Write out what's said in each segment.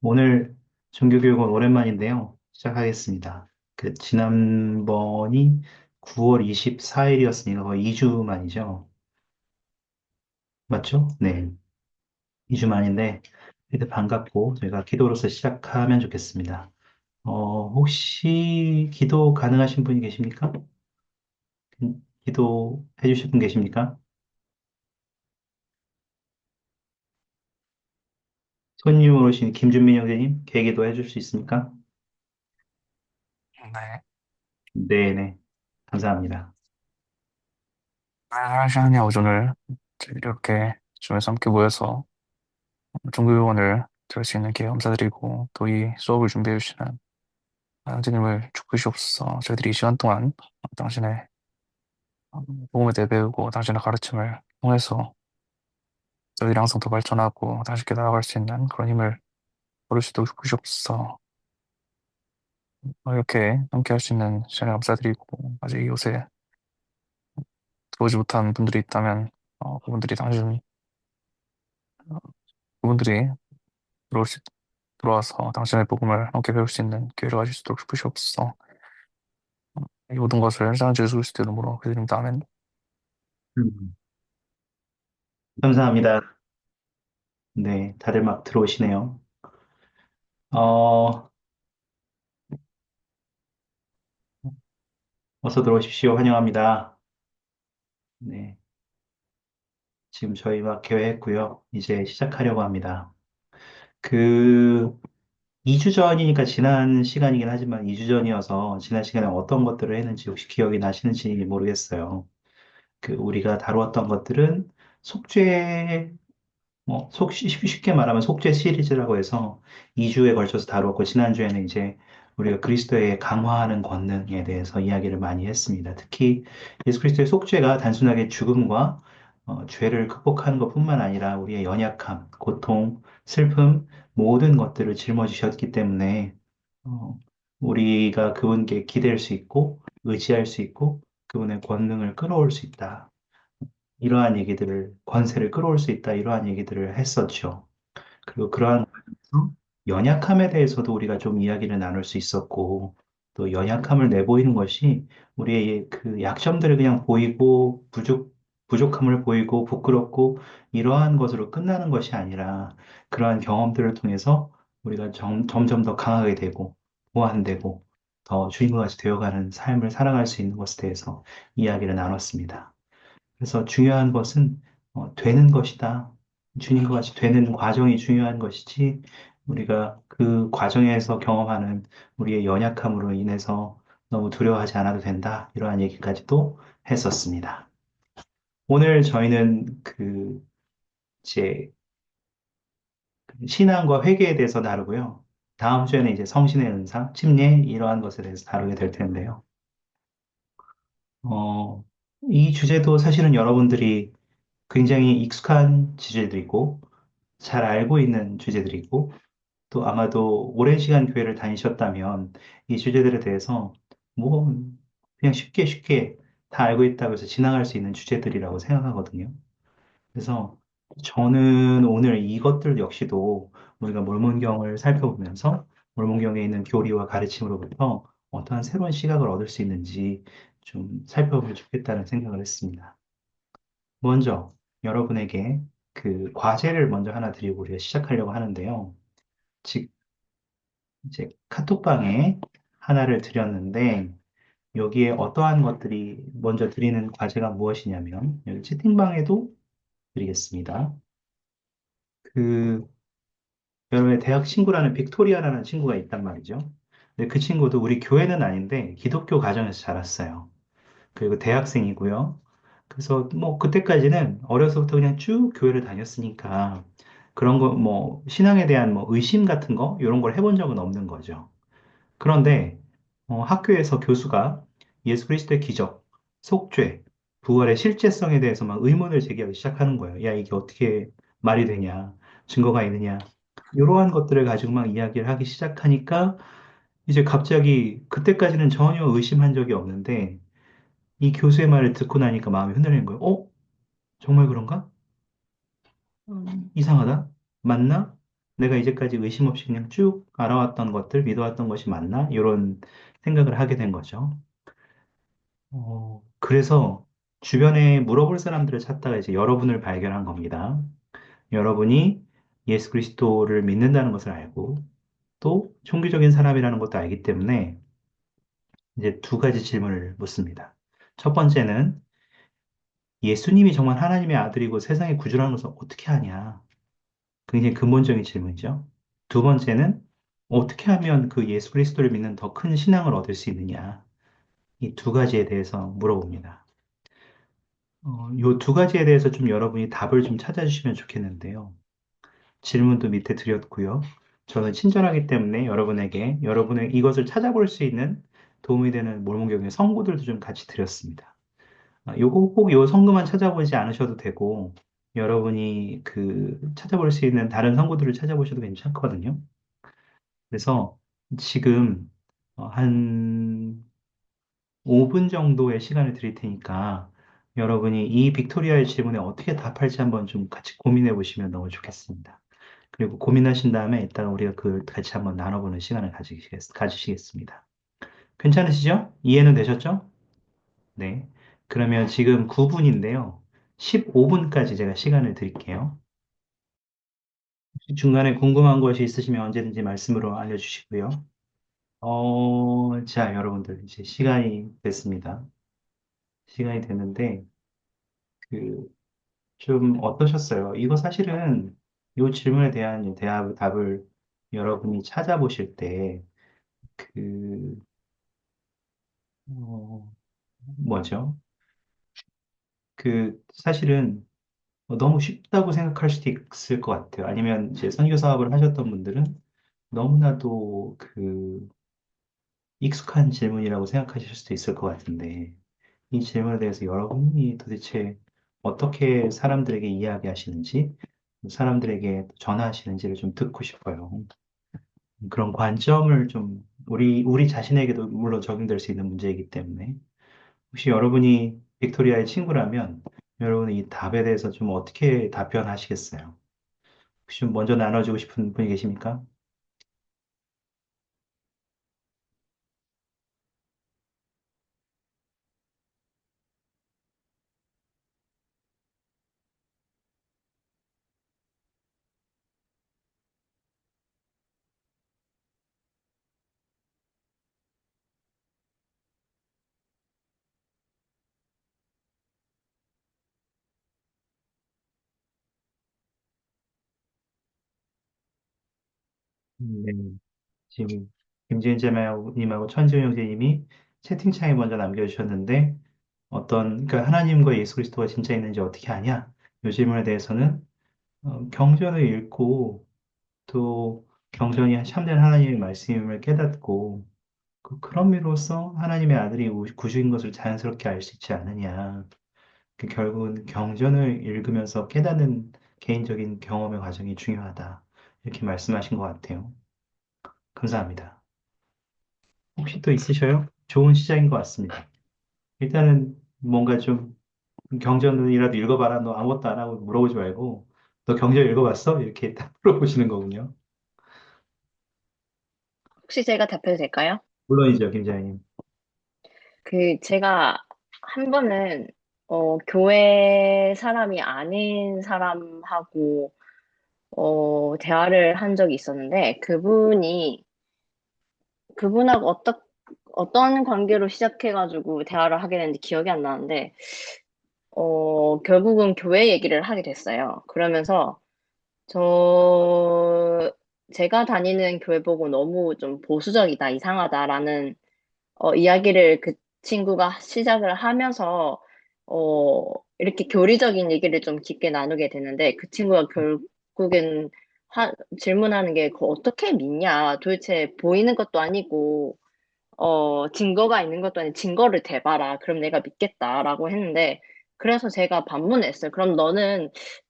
오늘 종교교육은 오랜만인데요. 시작하겠습니다. 지난번이 9월 24일이었으니까 거의 2주 만이죠. 맞죠? 네. 2주 만인데, 일단 반갑고, 저희가 기도로서 시작하면 좋겠습니다. 혹시 기도 가능하신 분이 계십니까? 기도 해주실 분 계십니까? 손님으로 오신 김준민 형제님, 계기도 해줄 수 있습니까? 네. 네네. 감사합니다. 할 시간이 오늘 이렇게 주에서 함께 모여서 종교원을 들을 수 있는 기회 감사드리고 또 이 수업을 준비해 주시는 형제님을 축복주시옵소서. 저희들이 이 시간 동안 당신의 복음에 대해 배우고 당신의 가르침을 통해서 저희들이 항상 더 발전하고 당신께 나아갈 수 있는 그런 힘을 얻을 수 있도록 축복주시옵소서. 이렇게 함께 할 수 있는 시간에 감사드리고 아직 요새 들어오지 못한 분들이 있다면 그분들이 어, 그분들이 들어올 수 들어와서 당신의 복음을 함께 배울 수 있는 기회를 가질 수 있도록 주시옵소서. 이 모든 것을 장 예수 그리스도 이름으로 기도드립니다. 아멘. 음, 감사합니다. 네, 다들 막 들어오시네요. 어, 어서 들어오십시오. 환영합니다. 네, 지금 저희 막 계획했고요. 이제 시작하려고 합니다. 그, 2주 전이니까 지난 시간이긴 하지만 2주 전이어서 지난 시간에 어떤 것들을 했는지 혹시 기억이 나시는지 모르겠어요. 우리가 다루었던 것들은 속죄 쉽게 말하면 속죄 시리즈라고 해서 2주에 걸쳐서 다루었고, 지난주에는 이제 우리가 그리스도의 강화하는 권능에 대해서 이야기를 많이 했습니다. 특히 예수 그리스도의 속죄가 단순하게 죽음과 죄를 극복하는 것뿐만 아니라 우리의 연약함, 고통, 슬픔, 모든 것들을 짊어지셨기 때문에 어, 우리가 그분께 기댈 수 있고, 의지할 수 있고, 그분의 권능을 끌어올 수 있다. 권세를 끌어올 수 있다, 이러한 얘기들을 했었죠. 그리고 그러한 과정에서 연약함에 대해서도 우리가 좀 이야기를 나눌 수 있었고, 또 연약함을 내보이는 것이 우리의 그 약점들을 그냥 보이고, 부족함을 보이고, 부끄럽고, 이러한 것으로 끝나는 것이 아니라, 그러한 경험들을 통해서 우리가 점점 더 강하게 되고, 보완되고, 더 주인공 같이 되어가는 삶을 살아갈 수 있는 것에 대해서 이야기를 나눴습니다. 그래서 중요한 것은 되는 것이다. 주님과 같이 되는 과정이 중요한 것이지, 우리가 그 과정에서 경험하는 우리의 연약함으로 인해서 너무 두려워하지 않아도 된다. 이러한 얘기까지도 했었습니다. 오늘 저희는 이제 신앙과 회개에 대해서 다루고요. 다음 주에는 이제 성신의 은사, 침례, 이러한 것에 대해서 다루게 될 텐데요. 어, 이 주제도 사실은 여러분들이 굉장히 익숙한 주제들이고, 잘 알고 있는 주제들이고, 또 아마도 오랜 시간 교회를 다니셨다면 이 주제들에 대해서 뭐 그냥 쉽게 쉽게 다 알고 있다고 해서 지나갈 수 있는 주제들이라고 생각하거든요. 그래서 저는 오늘 이것들 역시도 우리가 몰몬경을 살펴보면서 몰몬경에 있는 교리와 가르침으로부터 어떠한 새로운 시각을 얻을 수 있는지 좀 살펴보면 좋겠다는 생각을 했습니다. 먼저 여러분에게 그 과제를 먼저 하나 드리고 우리가 시작하려고 하는데요. 즉, 이제 카톡방에 하나를 드렸는데 여기에 어떠한 것들이 먼저 드리는 과제가 무엇이냐면 여기 채팅방에도 드리겠습니다. 그 여러분의 대학 친구라는 빅토리아라는 친구가 있단 말이죠. 근데 그 친구도 우리 교회는 아닌데 기독교 가정에서 자랐어요. 그리고 대학생이고요. 그래서 뭐 그때까지는 어려서부터 그냥 쭉 교회를 다녔으니까 그런 거 뭐 신앙에 대한 뭐 의심 같은 거 이런 걸 해본 적은 없는 거죠. 그런데 학교에서 교수가 예수 그리스도의 기적, 속죄, 부활의 실제성에 대해서 막 의문을 제기하기 시작하는 거예요. 야, 이게 어떻게 말이 되냐? 증거가 있느냐? 이러한 것들을 가지고 막 이야기를 하기 시작하니까 이제 갑자기 그때까지는 전혀 의심한 적이 없는데 이 교수의 말을 듣고 나니까 마음이 흔들리는 거예요. 정말 그런가? 이상하다. 맞나? 내가 이제까지 의심 없이 그냥 쭉 알아왔던 것들, 믿어왔던 것이 맞나? 이런 생각을 하게 된 거죠. 그래서 주변에 물어볼 사람들을 찾다가 이제 여러분을 발견한 겁니다. 여러분이 예수 그리스도를 믿는다는 것을 알고 또 종교적인 사람이라는 것도 알기 때문에 이제 두 가지 질문을 묻습니다. 첫 번째는 예수님이 정말 하나님의 아들이고 세상의 구주라는 것을 어떻게 아냐? 굉장히 근본적인 질문이죠. 두 번째는 어떻게 하면 그 예수 그리스도를 믿는 더 큰 신앙을 얻을 수 있느냐? 이 두 가지에 대해서 물어봅니다. 이 두 가지에 대해서 좀 여러분이 답을 좀 찾아주시면 좋겠는데요. 질문도 밑에 드렸고요. 저는 친절하기 때문에 여러분에게 여러분의 이것을 찾아볼 수 있는 도움이 되는 몰몬경의 성구들도 좀 같이 드렸습니다. 요거 꼭 요 성구만 찾아보지 않으셔도 되고 여러분이 그 찾아볼 수 있는 다른 성구들을 찾아보셔도 괜찮거든요. 그래서 지금 한 5분 정도의 시간을 드릴 테니까 여러분이 이 빅토리아의 질문에 어떻게 답할지 한번 좀 같이 고민해 보시면 너무 좋겠습니다. 그리고 고민하신 다음에 이따가 우리가 그 같이 한번 나눠보는 시간을 가지시겠습니다. 괜찮으시죠? 이해는 되셨죠? 네. 그러면 지금 9분인데요. 15분까지 제가 시간을 드릴게요. 혹시 중간에 궁금한 것이 있으시면 언제든지 말씀으로 알려주시고요. 자, 여러분들, 이제 시간이 됐습니다. 시간이 됐는데, 그, 좀 어떠셨어요? 이거 사실은 이 질문에 대한 답을 여러분이 찾아보실 때, 그, 어, 뭐죠? 사실은 너무 쉽다고 생각할 수도 있을 것 같아요. 아니면 이제 선교 사업을 하셨던 분들은 너무나도 익숙한 질문이라고 생각하실 수도 있을 것 같은데, 이 질문에 대해서 여러분이 도대체 어떻게 사람들에게 이야기하시는지, 사람들에게 전하시는지를 좀 듣고 싶어요. 그런 관점을 좀, 우리 자신에게도 물론 적용될 수 있는 문제이기 때문에, 혹시 여러분이 빅토리아의 친구라면, 여러분이 이 답에 대해서 좀 어떻게 답변하시겠어요? 혹시 좀 먼저 나눠주고 싶은 분이 계십니까? 네. 지금 김지은님하고 천지훈 형제님이 채팅창에 먼저 남겨주셨는데 그러니까 하나님과 예수 그리스도가 진짜 있는지 어떻게 아냐? 이 질문에 대해서는 경전을 읽고 또 경전이 참된 하나님의 말씀임을 깨닫고 그런 미로써 하나님의 아들이 구주인 것을 자연스럽게 알 수 있지 않느냐. 결국은 경전을 읽으면서 깨닫는 개인적인 경험의 과정이 중요하다. 이렇게 말씀하신 것 같아요. 감사합니다. 혹시 또 있으셔요? 좋은 시작인 것 같습니다. 일단은 뭔가 좀 경전이라도 읽어봐라. 너 아무것도 안 하고 물어보지 말고 너 경전 읽어봤어? 이렇게 딱 물어보시는 거군요. 혹시 제가 답해도 될까요? 물론이죠, 김자님. 제가 한 번은, 교회 사람이 아닌 사람하고, 대화를 한 적이 있었는데, 그분하고 어떤 관계로 시작해가지고 대화를 하게 됐는지 기억이 안 나는데, 결국은 교회 얘기를 하게 됐어요. 그러면서, 저, 제가 다니는 교회 보고 너무 좀 보수적이다, 이상하다라는 이야기를 그 친구가 시작을 하면서, 어, 이렇게 교리적인 얘기를 좀 깊게 나누게 되는데, 그 친구가 결국엔 질문하는 게, 그거 어떻게 믿냐? 도대체 보이는 것도 아니고, 증거가 있는 것도 아니고, 증거를 대봐라. 그럼 내가 믿겠다라고 했는데, 그래서 제가 반문했어요. 그럼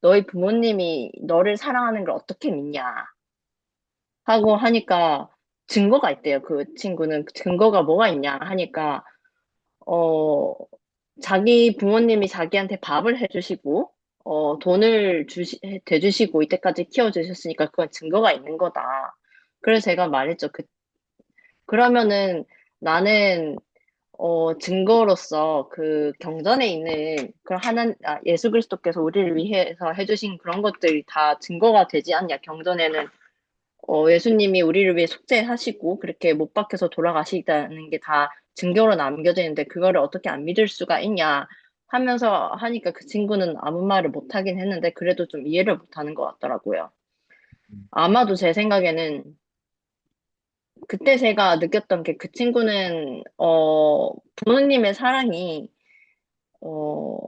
너희 부모님이 너를 사랑하는 걸 어떻게 믿냐? 하고 하니까 증거가 있대요. 그 친구는 증거가 뭐가 있냐 하니까 어, 자기 부모님이 자기한테 밥을 해주시고, 돈을 대주시고 이때까지 키워주셨으니까 그건 증거가 있는 거다. 그래서 제가 말했죠. 그러면은 나는 증거로서 그 경전에 있는 그런 예수 그리스도께서 우리를 위해서 해주신 그런 것들이 다 증거가 되지 않냐. 경전에는 예수님이 우리를 위해 속죄하시고 그렇게 못 박혀서 돌아가시다는 게 다 증거로 남겨져 있는데 그거를 어떻게 안 믿을 수가 있냐 하면서 하니까 그 친구는 아무 말을 못 하긴 했는데 그래도 좀 이해를 못 하는 것 같더라고요. 아마도 제 생각에는 그때 제가 느꼈던 게 그 친구는 부모님의 사랑이 어,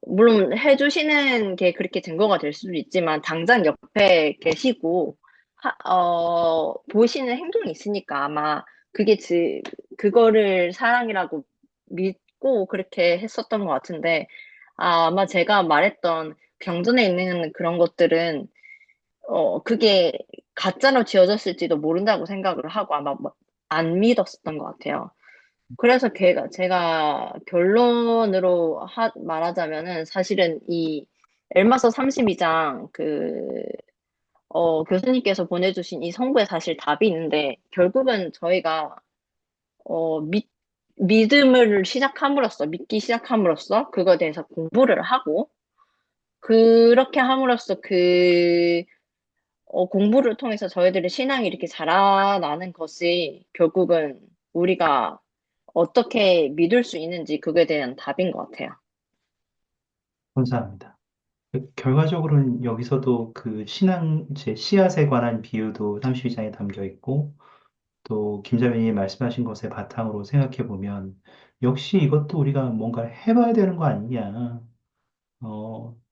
물론 해주시는 게 그렇게 증거가 될 수도 있지만, 당장 옆에 계시고, 보시는 행동이 있으니까 아마 그게 그거를 사랑이라고 믿고 그렇게 했었던 것 같은데, 아마 제가 말했던 경전에 있는 그런 것들은, 그게 가짜로 지어졌을지도 모른다고 생각을 하고 아마 안 믿었었던 것 같아요. 그래서 제가 결론으로 말하자면은 사실은 이 엘마서 32장 교수님께서 보내주신 이 성부에 사실 답이 있는데 결국은 저희가 믿음을 시작함으로써 믿기 시작함으로써 그거에 대해서 공부를 하고 그렇게 함으로써 공부를 통해서 저희들의 신앙이 이렇게 자라나는 것이 결국은 우리가 어떻게 믿을 수 있는지 그거에 대한 답인 것 같아요. 감사합니다. 결과적으로는 여기서도 그 제 씨앗에 관한 비유도 32장에 담겨 있고, 또 김자매님이 말씀하신 것에 바탕으로 생각해 보면, 역시 이것도 우리가 뭔가 해봐야 되는 거 아니냐.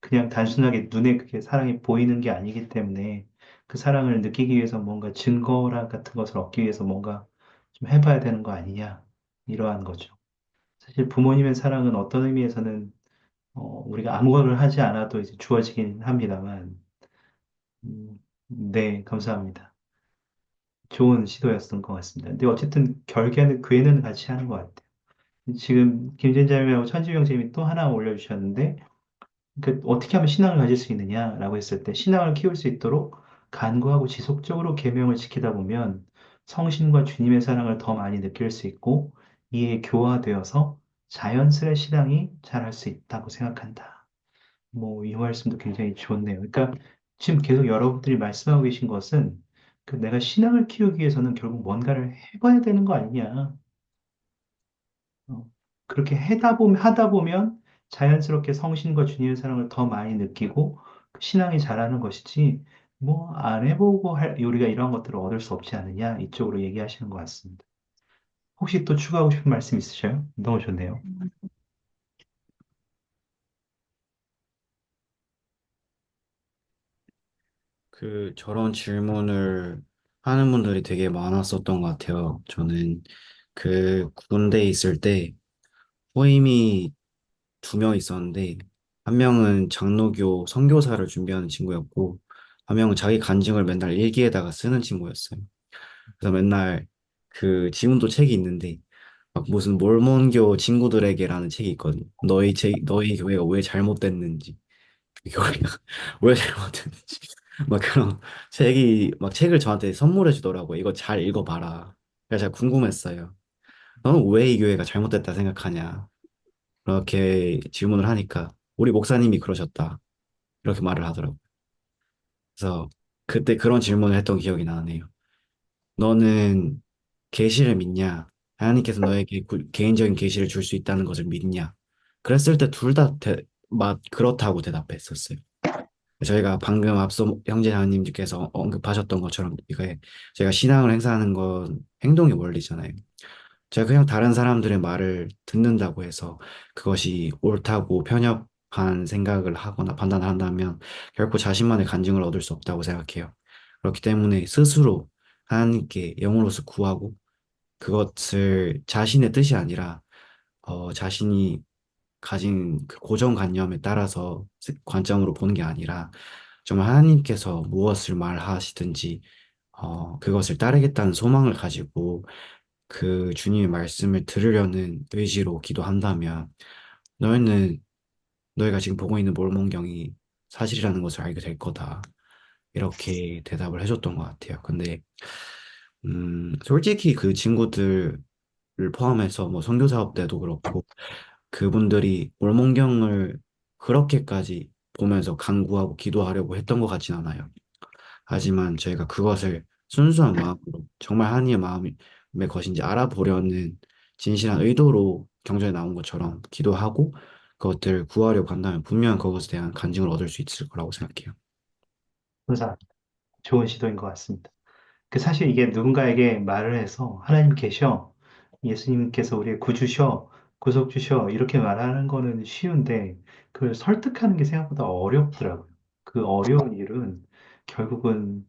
그냥 단순하게 눈에 그게 사랑이 보이는 게 아니기 때문에 그 사랑을 느끼기 위해서 뭔가 증거랑 같은 것을 얻기 위해서 뭔가 좀 해봐야 되는 거 아니냐. 이러한 거죠. 사실 부모님의 사랑은 어떤 의미에서는 우리가 아무것을 하지 않아도 이제 주어지긴 합니다만, 네, 감사합니다. 좋은 시도였던 것 같습니다. 근데 어쨌든 결계는 교회는 같이 하는 것 같아요. 지금 김진자매하고 천지명제님이 또 하나 올려주셨는데, 어떻게 하면 신앙을 가질 수 있느냐라고 했을 때 신앙을 키울 수 있도록 간구하고 지속적으로 계명을 지키다 보면 성신과 주님의 사랑을 더 많이 느낄 수 있고 이에 교화되어서 자연스레 신앙이 자랄 수 있다고 생각한다. 뭐 이 말씀도 굉장히 좋네요. 그러니까 지금 계속 여러분들이 말씀하고 계신 것은 내가 신앙을 키우기 위해서는 결국 뭔가를 해봐야 되는 거 아니냐. 어, 그렇게 하다 보면 자연스럽게 성신과 주님의 사랑을 더 많이 느끼고 그 신앙이 자라는 것이지, 뭐, 안 해보고 우리가 이러한 것들을 얻을 수 없지 않느냐, 이쪽으로 얘기하시는 것 같습니다. 혹시 또 추가하고 싶은 말씀 있으셔요? 너무 좋네요. 저런 질문을 하는 분들이 되게 많았었던 것 같아요. 저는 군대에 있을 때 후임이 두 명 있었는데, 한 명은 장로교 선교사를 준비하는 친구였고, 한 명은 자기 간증을 맨날 일기에다가 쓰는 친구였어요. 그래서 맨날 지금도 책이 있는데, 막 무슨 몰몬교 친구들에게라는 책이 있거든요. 너희 교회가 왜 잘못됐는지. 교회가 왜 잘못됐는지. 막 그런 막 책을 저한테 선물해 주더라고요. 이거 잘 읽어봐라. 그래서 제가 궁금했어요. 너는 왜 이 교회가 잘못됐다 생각하냐? 그렇게 질문을 하니까 우리 목사님이 그러셨다. 이렇게 말을 하더라고요. 그래서 그때 그런 질문을 했던 기억이 나네요. 너는 계시를 믿냐? 하나님께서 너에게 개인적인 계시를 줄 수 있다는 것을 믿냐? 그랬을 때 둘 다 그렇다고 대답했었어요. 저희가 방금 앞서 형제자매님께서 언급하셨던 것처럼 이게 저희가 신앙을 행사하는 건 행동의 원리잖아요. 제가 그냥 다른 사람들의 말을 듣는다고 해서 그것이 옳다고 편협한 생각을 하거나 판단을 한다면 결코 자신만의 간증을 얻을 수 없다고 생각해요. 그렇기 때문에 스스로 하나님께 영으로서 구하고 그것을 자신의 뜻이 아니라 자신이 가진 그 고정관념에 따라서 관점으로 보는 게 아니라 정말 하나님께서 무엇을 말하시든지 그것을 따르겠다는 소망을 가지고 그 주님의 말씀을 들으려는 의지로 기도한다면 너희는 너희가 지금 보고 있는 몰몬경이 사실이라는 것을 알게 될 거다. 이렇게 대답을 해줬던 것 같아요. 근데 솔직히 그 친구들을 포함해서 뭐 선교사업 때도 그렇고 그분들이 몰몬경을 그렇게까지 보면서 간구하고 기도하려고 했던 것 같진 않아요. 하지만 저희가 그것을 순수한 마음으로 정말 하나님의 마음의 것인지 알아보려는 진실한 의도로 경전에 나온 것처럼 기도하고 그것들을 구하려고 한다면 분명 그것에 대한 간증을 얻을 수 있을 거라고 생각해요. 감사합니다. 좋은 시도인 것 같습니다. 그 사실 이게 누군가에게 말을 해서 하나님 계셔, 예수님께서 우리의 구주셔, 구속주셔 이렇게 말하는 거는 쉬운데 그걸 설득하는 게 생각보다 어렵더라고요. 그 어려운 일은 결국은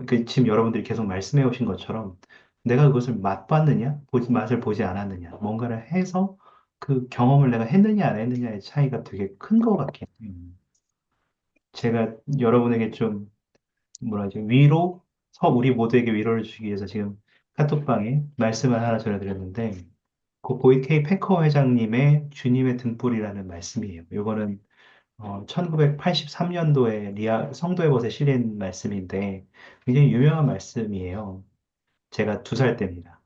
그 지금 여러분들이 계속 말씀해 오신 것처럼 내가 그것을 맛봤느냐, 맛을 보지 않았느냐, 뭔가를 해서 그 경험을 내가 했느냐 안 했느냐의 차이가 되게 큰 것 같긴 해요. 제가 여러분에게 좀 뭐라 죠 우리 모두에게 위로를 주기 위해서 지금 카톡방에 말씀을 하나 전해드렸는데, 그 보이케이 패커 회장님의 주님의 등불이라는 말씀이에요. 이거는 1983년도에 성도의 것에 실린 말씀인데, 굉장히 유명한 말씀이에요. 제가 2살 때입니다.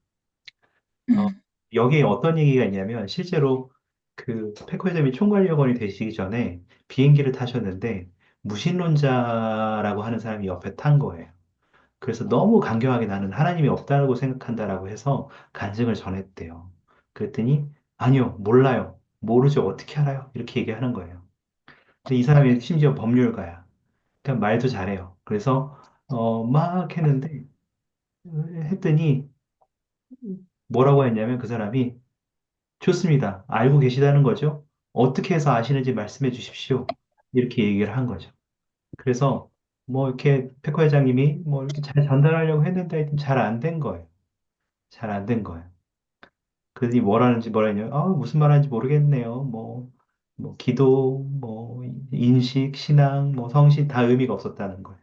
어, 여기에 어떤 얘기가 있냐면, 실제로 그 패커 회장님이 총괄위원이 되시기 전에 비행기를 타셨는데, 무신론자라고 하는 사람이 옆에 탄 거예요. 그래서 너무 강경하게 나는 하나님이 없다고 생각한다라고 해서 간증을 전했대요. 그랬더니 아니요, 몰라요. 모르죠. 어떻게 알아요? 이렇게 얘기하는 거예요. 근데 이 사람이 심지어 법률가야. 그러니까 말도 잘해요. 그래서 막 했는데 했더니 뭐라고 했냐면 그 사람이 좋습니다. 알고 계시다는 거죠? 어떻게 해서 아시는지 말씀해 주십시오. 이렇게 얘기를 한 거죠. 그래서 뭐 이렇게 백호 회장님이 뭐 이렇게 잘 전달하려고 했는데 잘 안 된 거예요. 잘 안 된 거예요. 그들이 뭐라 했냐면, 무슨 말 하는지 모르겠네요. 기도, 인식, 신앙, 성신 다 의미가 없었다는 거예요.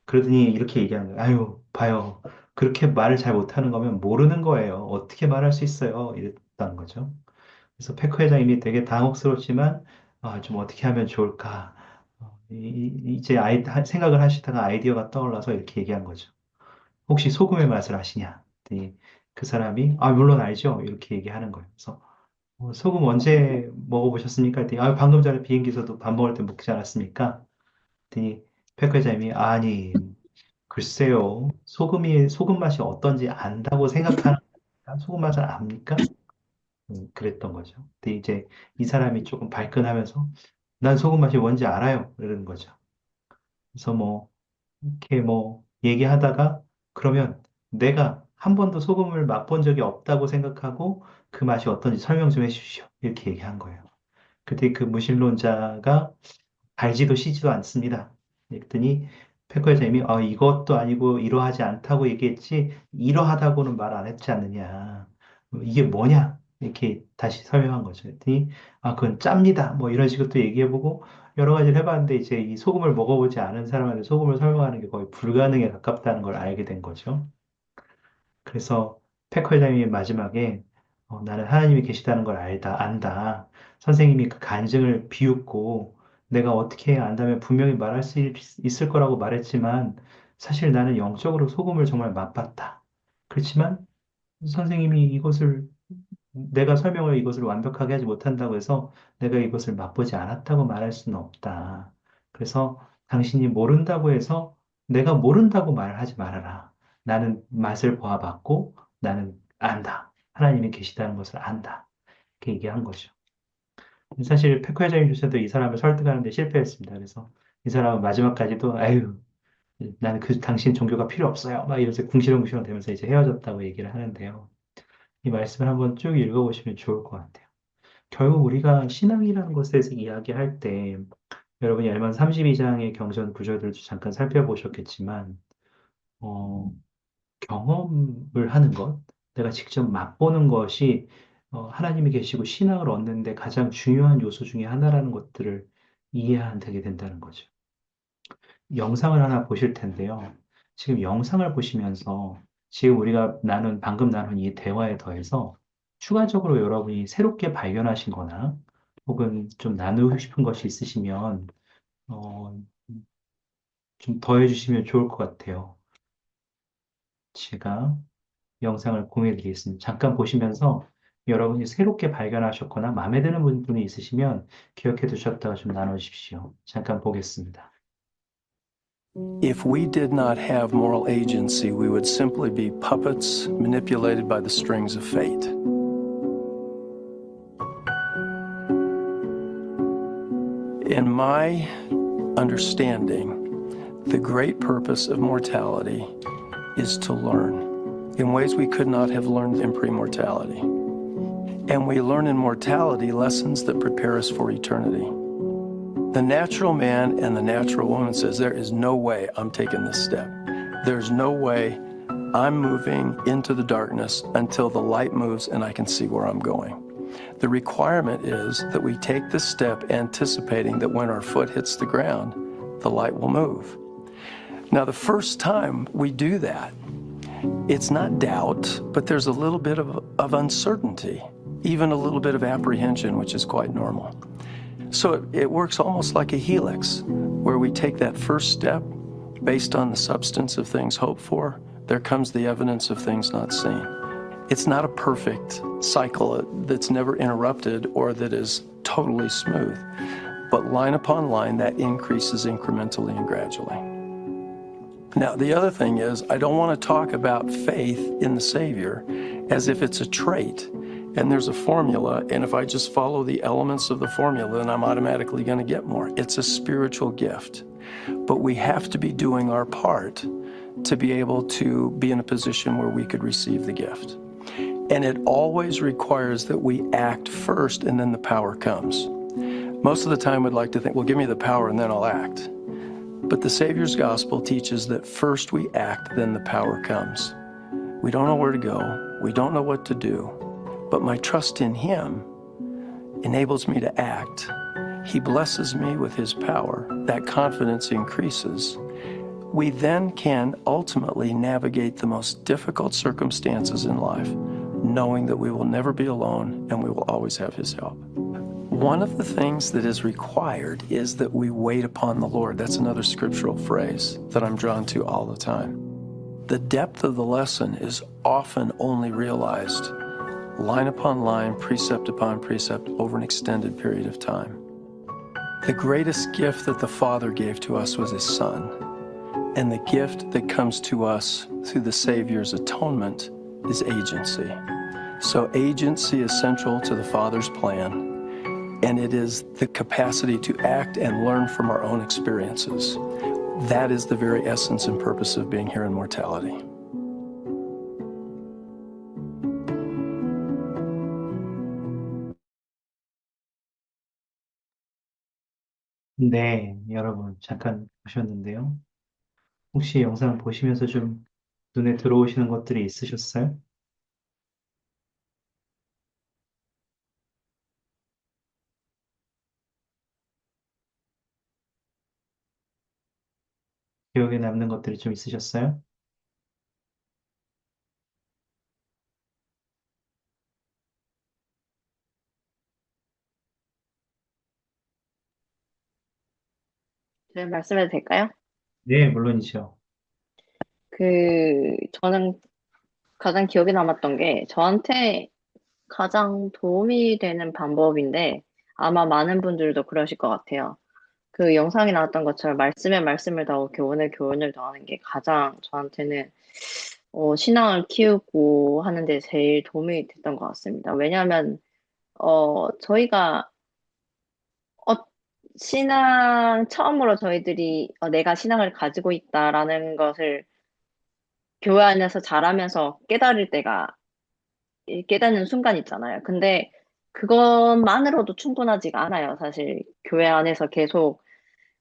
그러더니 이렇게 얘기하는 거예요. 아유, 봐요. 그렇게 말을 잘 못하는 거면 모르는 거예요. 어떻게 말할 수 있어요? 이랬다는 거죠. 그래서 페커 회장님이 되게 당혹스럽지만, 좀 어떻게 하면 좋을까? 이제 생각을 하시다가 아이디어가 떠올라서 이렇게 얘기한 거죠. 혹시 소금의 맛을 아시냐? 그랬더니 그 사람이, 물론 알죠. 이렇게 얘기하는 거예요. 그래서, 소금 언제 먹어보셨습니까? 그랬더니, 방금 전에 비행기에서도 밥 먹을 때 먹지 않았습니까? 그랬더니 백 회장님이, 아니, 글쎄요. 소금 맛이 어떤지 안다고 생각하는, 소금 맛을 압니까? 그랬던 거죠. 근데 이제 이 사람이 조금 발끈하면서, 난 소금 맛이 뭔지 알아요. 그러는 거죠. 그래서 이렇게 얘기하다가 그러면 내가 한 번도 소금을 맛본 적이 없다고 생각하고 그 맛이 어떤지 설명 좀 해주십시오. 이렇게 얘기한 거예요. 그때 그 무신론자가 달지도 시지도 않습니다. 그랬더니 패커회장님이 이것도 아니고 이러하지 않다고 얘기했지 이러하다고는 말 안 했지 않느냐. 이게 뭐냐? 이렇게 다시 설명한 거죠. 그랬더니 그건 짭니다. 뭐 이런 식으로 또 얘기해보고 여러 가지를 해봤는데 이제 이 소금을 먹어보지 않은 사람한테 소금을 설명하는 게 거의 불가능에 가깝다는 걸 알게 된 거죠. 그래서 팩 회장님이 마지막에 나는 하나님이 계시다는 걸 안다. 선생님이 그 간증을 비웃고 내가 어떻게 안다면 분명히 말할 수 있을 거라고 말했지만 사실 나는 영적으로 소금을 정말 맛봤다. 그렇지만 선생님이 내가 설명을 이것을 완벽하게 하지 못한다고 해서 내가 이것을 맛보지 않았다고 말할 수는 없다. 그래서 당신이 모른다고 해서 내가 모른다고 말을 하지 말아라. 나는 맛을 보아봤고 나는 안다. 하나님이 계시다는 것을 안다. 이렇게 얘기한 거죠. 사실 페커 회장님조차도 이 사람을 설득하는 데 실패했습니다. 그래서 이 사람은 마지막까지도 아유 나는 그 당신 종교가 필요 없어요. 막 이러면서 궁시렁궁시렁 되면서 이제 헤어졌다고 얘기를 하는데요. 이 말씀을 한번 쭉 읽어보시면 좋을 것 같아요. 결국 우리가 신앙이라는 것에 대해서 이야기할 때 여러분이 열만 32장의 경전 구절들도 잠깐 살펴보셨겠지만 어, 경험을 하는 것, 내가 직접 맛보는 것이 하나님이 계시고 신앙을 얻는데 가장 중요한 요소 중에 하나라는 것들을 이해하게 된다는 거죠. 영상을 하나 보실 텐데요. 지금 영상을 보시면서 지금 우리가 방금 나눈 이 대화에 더해서 추가적으로 여러분이 새롭게 발견하신 거나 혹은 좀 나누고 싶은 것이 있으시면 어, 좀 더 해주시면 좋을 것 같아요. 제가 영상을 공유해 드리겠습니다. 잠깐 보시면서 여러분이 새롭게 발견하셨거나 마음에 드는 부분이 있으시면 기억해 두셨다가 좀 나눠주십시오. 잠깐 보겠습니다. If we did not have moral agency, we would simply be puppets manipulated by the strings of fate. In my understanding, the great purpose of mortality is to learn in ways we could not have learned in pre-mortality. And we learn in mortality lessons that prepare us for eternity. The natural man and the natural woman says, there is no way I'm taking this step. There's no way I'm moving into the darkness until the light moves and I can see where I'm going. The requirement is that we take this step anticipating that when our foot hits the ground, the light will move. Now, the first time we do that, it's not doubt, but there's a little bit of uncertainty, even a little bit of apprehension, which is quite normal. So it works almost like a helix, where we take that first step based on the substance of things hoped for. There comes the evidence of things not seen. It's not a perfect cycle that's never interrupted or that is totally smooth, but line upon line, that increases incrementally and gradually. Now, the other thing is, I don't want to talk about faith in the Savior as if it's a trait and there's a formula, and if I just follow the elements of the formula, then I'm automatically going to get more. It's a spiritual gift, but we have to be doing our part to be able to be in a position where we could receive the gift. And it always requires that we act first and then the power comes. Most of the time we'd like to think, well, give me the power and then I'll act. But the Savior's gospel teaches that first we act, then the power comes. We don't know where to go. We don't know what to do. But my trust in Him enables me to act. He blesses me with His power. That confidence increases. We then can ultimately navigate the most difficult circumstances in life, knowing that we will never be alone and we will always have His help. One of the things that is required is that we wait upon the Lord. That's another scriptural phrase that I'm drawn to all the time. The depth of the lesson is often only realized line upon line, precept upon precept, over an extended period of time. The greatest gift that the Father gave to us was His Son. And the gift that comes to us through the Savior's atonement is agency. So agency is central to the Father's plan, and it is the capacity to act and learn from our own experiences. That is the very essence and purpose of being here in mortality. 네, 여러분 잠깐 보셨는데요. 혹시 영상 보시면서 좀 눈에 들어오시는 것들이 있으셨어요? 기억에 남는 것들이 좀 있으셨어요? 제가 말씀해도 될까요? 네, 물론이죠. 저는 가장 기억에 남았던 게 저한테 가장 도움이 되는 방법인데 아마 많은 분들도 그러실 것 같아요. 그 영상에 나왔던 것처럼 말씀에 말씀을 더하고 교훈에 교훈을 더하는 게 가장 저한테는 신앙을 키우고 하는데 제일 도움이 됐던 것 같습니다. 왜냐하면 저희가 어, 처음으로 저희들이 내가 신앙을 가지고 있다라는 것을 교회 안에서 자라면서 깨달을 때가 깨닫는 순간 있잖아요. 근데 그것만으로도 충분하지가 않아요. 사실 교회 안에서 계속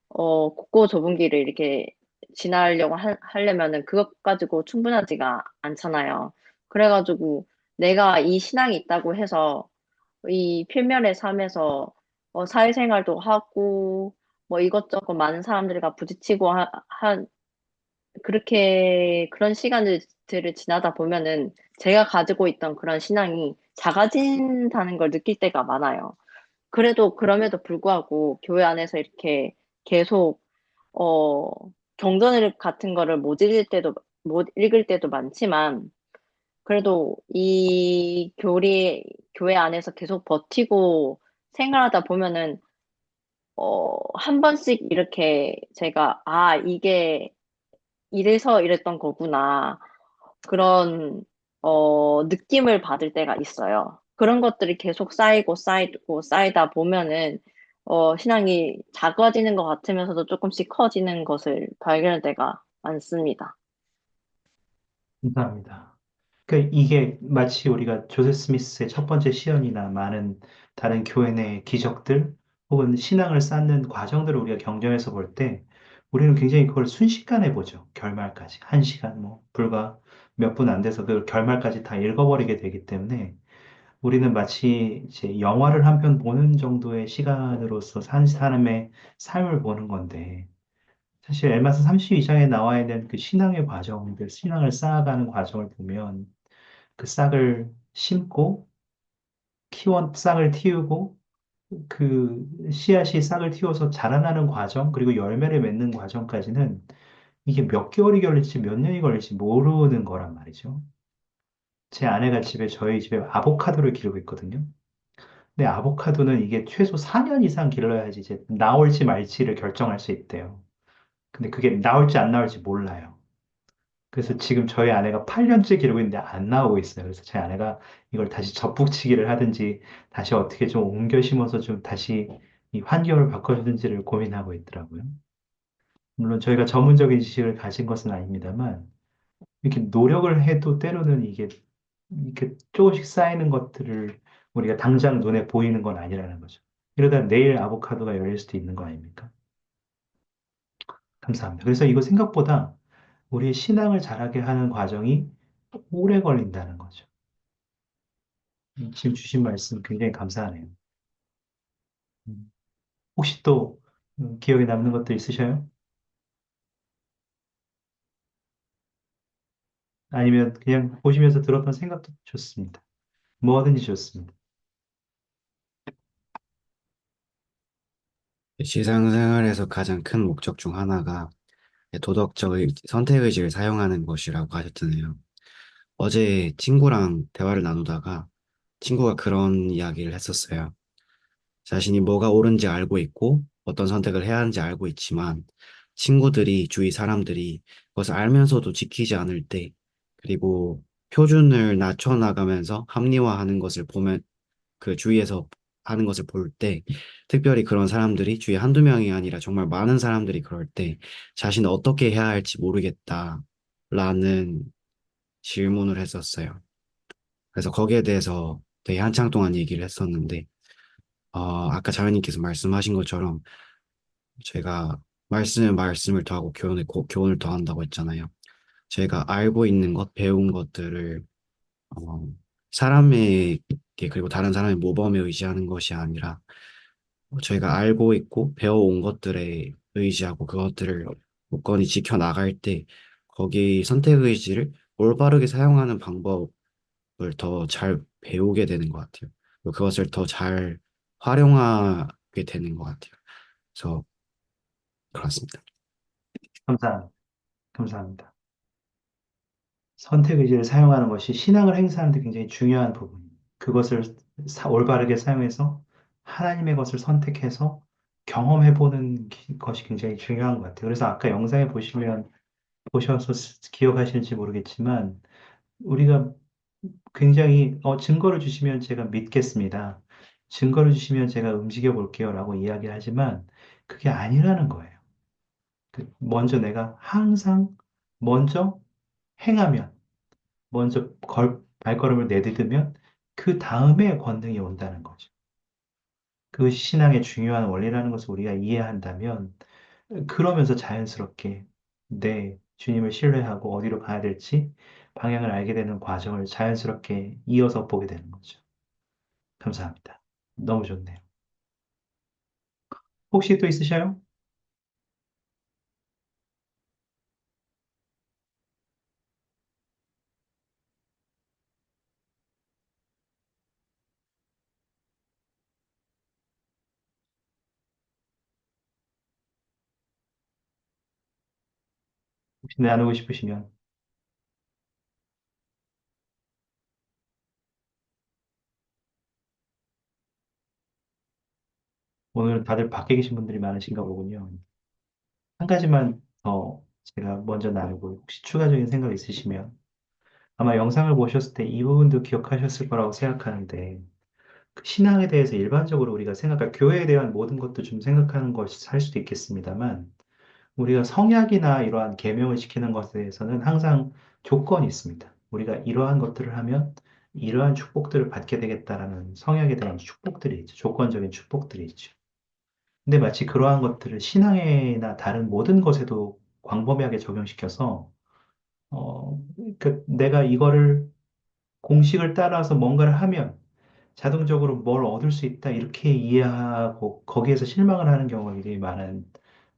곱고 좁은 길을 이렇게 지나려고 하려면은 그것 가지고 충분하지가 않잖아요. 그래가지고 내가 이 신앙이 있다고 해서 이 필면의 삶에서 사회생활도 하고 뭐 이것저것 많은 사람들과 부딪히고 그런 시간들을 지나다 보면은 제가 가지고 있던 그런 신앙이 작아진다는 걸 느낄 때가 많아요. 그럼에도 불구하고 교회 안에서 이렇게 계속 어, 경전을 같은 거를 못 읽을 때도 많지만, 그래도 이 교회 안에서 계속 버티고 생활하다 보면은, 한 번씩 이렇게 제가, 아, 이게 이래서 이랬던 거구나. 그런, 느낌을 받을 때가 있어요. 그런 것들이 계속 쌓이고 쌓이다 보면은, 신앙이 작아지는 것 같으면서도 조금씩 커지는 것을 발견할 때가 많습니다. 감사합니다. 그러니까 이게 마치 우리가 조세 스미스의 첫 번째 시연이나 많은 다른 교회 내 기적들 혹은 신앙을 쌓는 과정들을 우리가 경전에서 볼 때 우리는 굉장히 그걸 순식간에 보죠. 결말까지. 한 시간, 뭐, 불과 몇 분 안 돼서 그 결말까지 다 읽어버리게 되기 때문에 우리는 마치 이제 영화를 한 편 보는 정도의 시간으로서 산 사람의 삶을 보는 건데 사실 엘마스 32장에 나와 있는 그 신앙의 과정들, 신앙을 쌓아가는 과정을 보면 그 싹을 심고 싹을 틔우고 그 씨앗이 싹을 틔워서 자라나는 과정, 그리고 열매를 맺는 과정까지는 이게 몇 개월이 걸릴지 몇 년이 걸릴지 모르는 거란 말이죠. 제 아내가 저희 집에 아보카도를 기르고 있거든요. 근데 아보카도는 이게 최소 4년 이상 길러야지 이제 나올지 말지를 결정할 수 있대요. 근데 그게 나올지 안 나올지 몰라요. 그래서 지금 저희 아내가 8년째 기르고 있는데 안 나오고 있어요. 그래서 제 아내가 이걸 다시 접붙이기를 하든지 다시 어떻게 좀 옮겨 심어서 좀 다시 이 환경을 바꿔주든지를 고민하고 있더라고요. 물론 저희가 전문적인 지식을 가진 것은 아닙니다만 이렇게 노력을 해도 때로는 이게 이렇게 조금씩 쌓이는 것들을 우리가 당장 눈에 보이는 건 아니라는 거죠. 이러다 내일 아보카도가 열릴 수도 있는 거 아닙니까? 감사합니다. 그래서 이거 생각보다 우리의 신앙을 자라게 하는 과정이 오래 걸린다는 거죠. 지금 주신 말씀 굉장히 감사하네요. 음, 혹시 또 기억에 남는 것도 있으셔요? 아니면 그냥 보시면서 들었던 생각도 좋습니다. 뭐든지 좋습니다. 일상생활에서 가장 큰 목적 중 하나가 선택 의지를 사용하는 것이라고 하셨잖아요. 어제 친구랑 대화를 나누다가 친구가 그런 이야기를 했었어요. 자신이 뭐가 옳은지 알고 있고 어떤 선택을 해야 하는지 알고 있지만 주위 사람들이 그것을 알면서도 지키지 않을 때 그리고 표준을 낮춰나가면서 합리화하는 것을 보면 그 주위에서 하는 것을 볼 때 특별히 그런 사람들이 주위에 한두 명이 아니라 정말 많은 사람들이 그럴 때 자신은 어떻게 해야 할지 모르겠다라는 질문을 했었어요. 그래서 거기에 대해서 되게 한창 동안 얘기를 했었는데 아까 자매님께서 말씀하신 것처럼 제가 말씀을 더하고 교훈을 더한다고 했잖아요. 제가 알고 있는 배운 것들을 어, 사람에게 그리고 다른 사람의 모범에 의지하는 것이 아니라 저희가 알고 있고 배워온 것들에 의지하고 그것들을 굳건히 지켜나갈 때 거기 선택 의지를 올바르게 사용하는 방법을 더 잘 배우게 되는 것 같아요. 그리고 그것을 더 잘 활용하게 되는 것 같아요. 그래서 그렇습니다. 감사합니다. 감사합니다. 선택 의지를 사용하는 것이 신앙을 행사하는 데 굉장히 중요한 부분입니다. 그것을 올바르게 사용해서 하나님의 것을 선택해서 경험해보는 것이 굉장히 중요한 것 같아요. 그래서 아까 영상에 보셔서 기억하실지 모르겠지만, 우리가 굉장히, 증거를 주시면 제가 믿겠습니다. 증거를 주시면 제가 움직여 볼게요. 라고 이야기를 하지만, 그게 아니라는 거예요. 먼저 내가 항상 먼저 행하면, 발걸음을 내디디면, 그 다음에 권능이 온다는 거죠. 그 신앙의 중요한 원리라는 것을 우리가 이해한다면, 그러면서 자연스럽게 내 주님을 신뢰하고 어디로 가야 될지 방향을 알게 되는 과정을 자연스럽게 이어서 보게 되는 거죠. 감사합니다. 너무 좋네요. 혹시 또 있으셔요? 혹시 나누고 싶으시면. 오늘 다들 밖에 계신 분들이 많으신가 보군요. 한 가지만 더 제가 먼저 나누고 혹시 추가적인 생각 있으시면 아마 영상을 보셨을 때 이 부분도 기억하셨을 거라고 생각하는데 그 신앙에 대해서 일반적으로 우리가 생각할 교회에 대한 모든 것도 좀 생각하는 것이 할 수도 있겠습니다만 우리가 성약이나 이러한 계명을 지키는 것에 대해서는 항상 조건이 있습니다. 우리가 이러한 것들을 하면 이러한 축복들을 받게 되겠다라는 성약에 대한 축복들이 있죠. 조건적인 축복들이 있죠. 근데 마치 그러한 것들을 신앙에나 다른 모든 것에도 광범위하게 적용시켜서 내가 이거를 공식을 따라서 뭔가를 하면 자동적으로 뭘 얻을 수 있다 이렇게 이해하고 거기에서 실망을 하는 경우가 굉장히 많은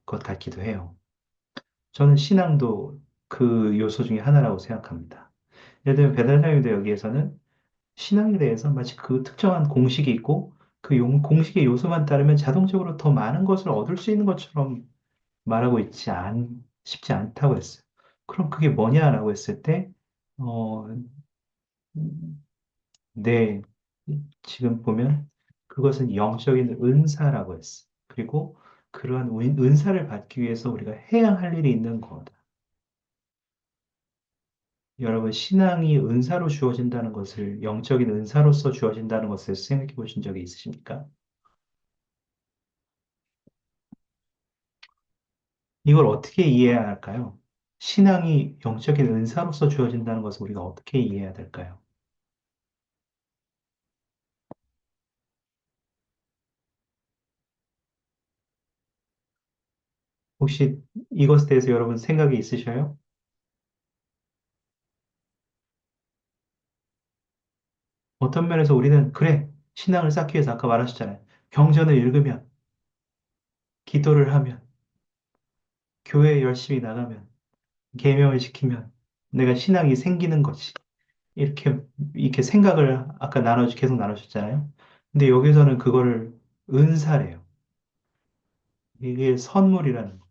것 같기도 해요. 저는 신앙도 그 요소 중에 하나라고 생각합니다. 예를 들면 배달사유대 여기에서는 신앙에 대해서 마치 그 특정한 공식이 있고 그 공식의 요소만 따르면 자동적으로 더 많은 것을 얻을 수 있는 것처럼 말하고 싶지 않다고 했어요. 그럼 그게 뭐냐라고 했을 때, 어, 네, 지금 보면 그것은 영적인 은사라고 했어요. 그리고 그러한 은사를 받기 위해서 우리가 해야 할 일이 있는 거다. 여러분, 신앙이 은사로 주어진다는 것을, 영적인 은사로서 주어진다는 것을 생각해 보신 적이 있으십니까? 이걸 어떻게 이해해야 할까요? 신앙이 영적인 은사로서 주어진다는 것을 우리가 어떻게 이해해야 될까요? 혹시 이것에 대해서 여러분 생각이 있으셔요? 어떤 면에서 우리는, 그래, 신앙을 쌓기 위해서 아까 말하셨잖아요. 경전을 읽으면, 기도를 하면, 교회에 열심히 나가면, 계명을 지키면, 내가 신앙이 생기는 거지. 이렇게, 이렇게 생각을 아까 계속 나누셨잖아요. 근데 여기서는 그거를 은사래요. 이게 선물이라는 거.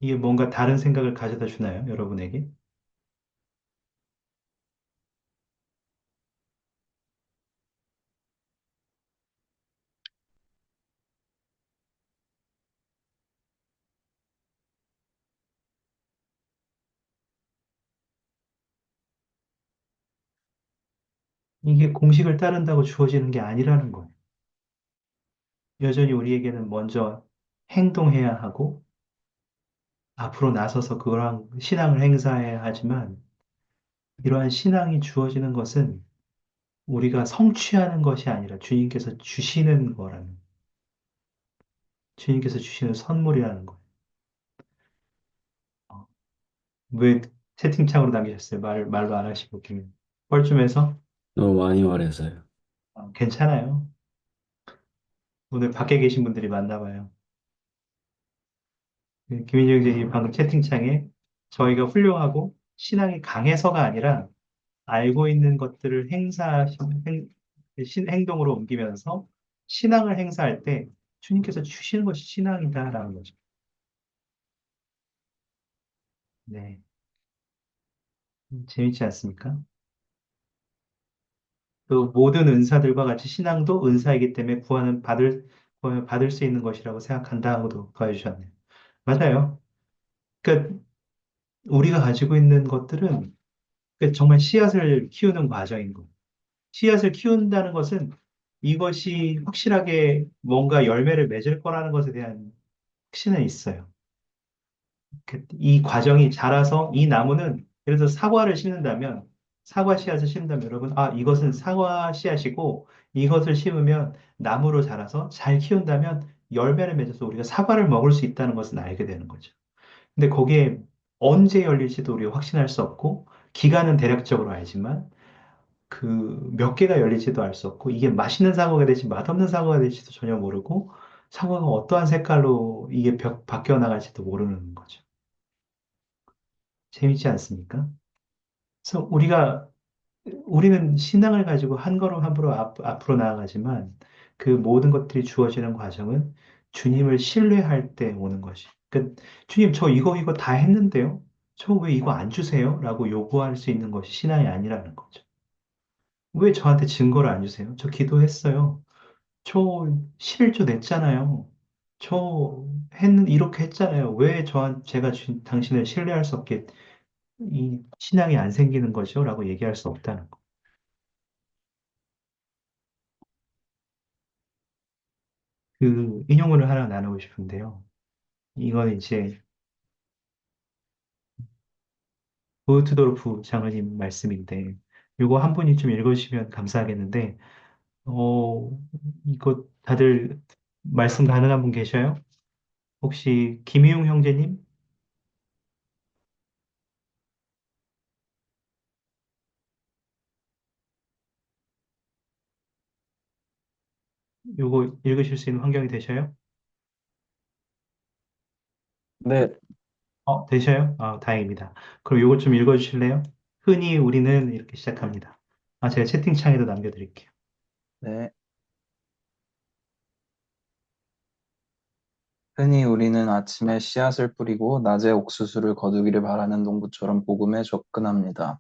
이게 뭔가 다른 생각을 가져다 주나요, 여러분에게? 이게 공식을 따른다고 주어지는 게 아니라는 거예요. 여전히 우리에게는 먼저 행동해야 하고, 앞으로 나서서 그러한 신앙을 행사해야 하지만, 이러한 신앙이 주어지는 것은 우리가 성취하는 것이 아니라 주님께서 주시는 선물이라는 거예요. 어, 왜 채팅창으로 남기셨어요? 말로 안 하시고, 뻘쭘해서? 너무 많이 말해서요. 괜찮아요. 오늘 밖에 계신 분들이 많나 봐요. 김인정 선생님 방금 채팅창에 저희가 훌륭하고 신앙이 강해서가 아니라 알고 있는 것들을 행동으로 옮기면서 신앙을 행사할 때 주님께서 주시는 것이 신앙이다라는 거죠. 네. 재밌지 않습니까? 또 모든 은사들과 같이 신앙도 은사이기 때문에 구하면 받을 수 있는 것이라고 생각한다 하고도 더해주셨네요. 맞아요. 그러니까 우리가 가지고 있는 것들은 그러니까 정말 씨앗을 키우는 과정인 거예요. 씨앗을 키운다는 것은 이것이 확실하게 뭔가 열매를 맺을 거라는 것에 대한 확신은 있어요. 이 과정이 자라서 이 나무는 예를 들어 사과를 심는다면 사과 씨앗을 심는다면 여러분 이것은 사과 씨앗이고 이것을 심으면 나무로 자라서 잘 키운다면 열매를 맺어서 우리가 사과를 먹을 수 있다는 것은 알게 되는 거죠. 근데 거기에 언제 열릴지도 우리가 확신할 수 없고 기간은 대략적으로 알지만 그 몇 개가 열릴지도 알 수 없고 이게 맛있는 사과가 될지 맛없는 사과가 될지도 전혀 모르고 사과가 어떠한 색깔로 이게 바뀌어 나갈지도 모르는 거죠. 재밌지 않습니까? 그래서 우리는 신앙을 가지고 한 걸음 한 걸음 앞으로 나아가지만 그 모든 것들이 주어지는 과정은 주님을 신뢰할 때 오는 것이. 그 주님, 저 이거 다 했는데요? 저 왜 이거 안 주세요? 라고 요구할 수 있는 것이 신앙이 아니라는 거죠. 왜 저한테 증거를 안 주세요? 저 기도했어요. 저 11조 냈잖아요. 이렇게 했잖아요. 왜 제가 당신을 신뢰할 수 없게 이 신앙이 안 생기는 거죠? 라고 얘기할 수 없다는 거. 그 인용문을 하나 나누고 싶은데요. 이건 이제 보트도르프 장로님 말씀인데, 이거 한 분이 좀 읽어주시면 감사하겠는데, 어, 이거 다들 말씀 가능한 분 계셔요? 혹시 김희용 형제님? 요거 읽으실 수 있는 환경이 되셔요? 네, 되셔요? 다행입니다. 그럼 요거 좀 읽어주실래요? 흔히 우리는 이렇게 시작합니다. 제가 채팅창에도 남겨드릴게요. 네. 흔히 우리는 아침에 씨앗을 뿌리고 낮에 옥수수를 거두기를 바라는 농부처럼 복음에 접근합니다.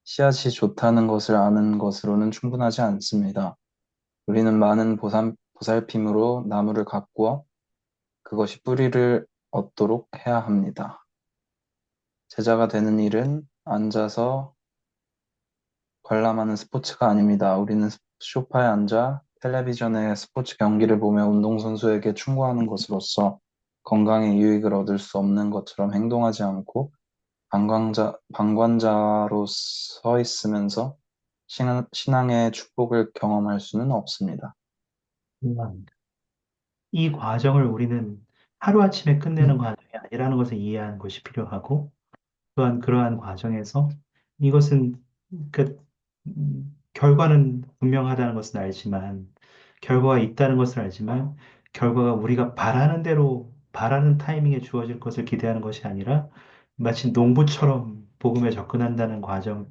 씨앗이 좋다는 것을 아는 것으로는 충분하지 않습니다. 우리는 많은 보살핌으로 나무를 가꾸어 그것이 뿌리를 얻도록 해야 합니다. 제자가 되는 일은 앉아서 관람하는 스포츠가 아닙니다. 우리는 소파에 앉아 텔레비전의 스포츠 경기를 보며 운동선수에게 충고하는 것으로서 건강에 유익을 얻을 수 없는 것처럼 행동하지 않고 방관자로 서 있으면서 신앙의 축복을 경험할 수는 없습니다. 감사합니다. 이 과정을 우리는 하루아침에 끝내는 과정이 아니라는 것을 이해하는 것이 필요하고, 또한 그러한 과정에서 이것은 결과는 분명하다는 것은 알지만, 결과가 있다는 것을 알지만, 결과가 우리가 바라는 대로, 바라는 타이밍에 주어질 것을 기대하는 것이 아니라, 마치 농부처럼 복음에 접근한다는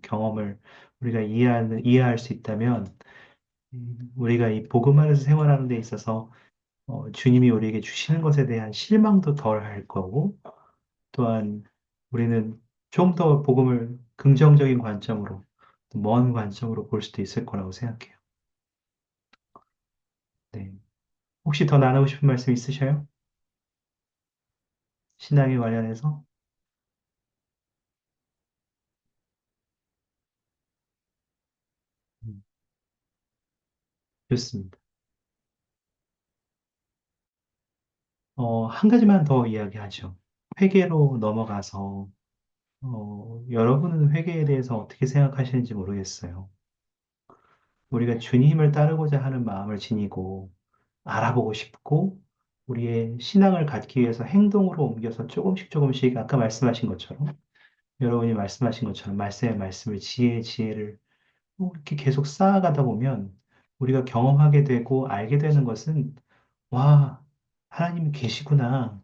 경험을 우리가 이해할 수 있다면, 우리가 이 복음 안에서 생활하는 데 있어서 주님이 우리에게 주시는 것에 대한 실망도 덜 할 거고, 또한 우리는 좀 더 복음을 긍정적인 관점으로, 먼 관점으로 볼 수도 있을 거라고 생각해요. 네. 혹시 더 나누고 싶은 말씀 있으셔요? 신앙에 관련해서? 음, 좋습니다. 한 가지만 더 이야기하죠. 회개로 넘어가서, 여러분은 회개에 대해서 어떻게 생각하시는지 모르겠어요. 우리가 주님을 따르고자 하는 마음을 지니고, 알아보고 싶고, 우리의 신앙을 갖기 위해서 행동으로 옮겨서 조금씩 조금씩 아까 말씀하신 것처럼, 여러분이 말씀하신 것처럼 말씀의 말씀을 지혜를 이렇게 계속 쌓아가다 보면 우리가 경험하게 되고 알게 되는 것은, 와, 하나님이 계시구나.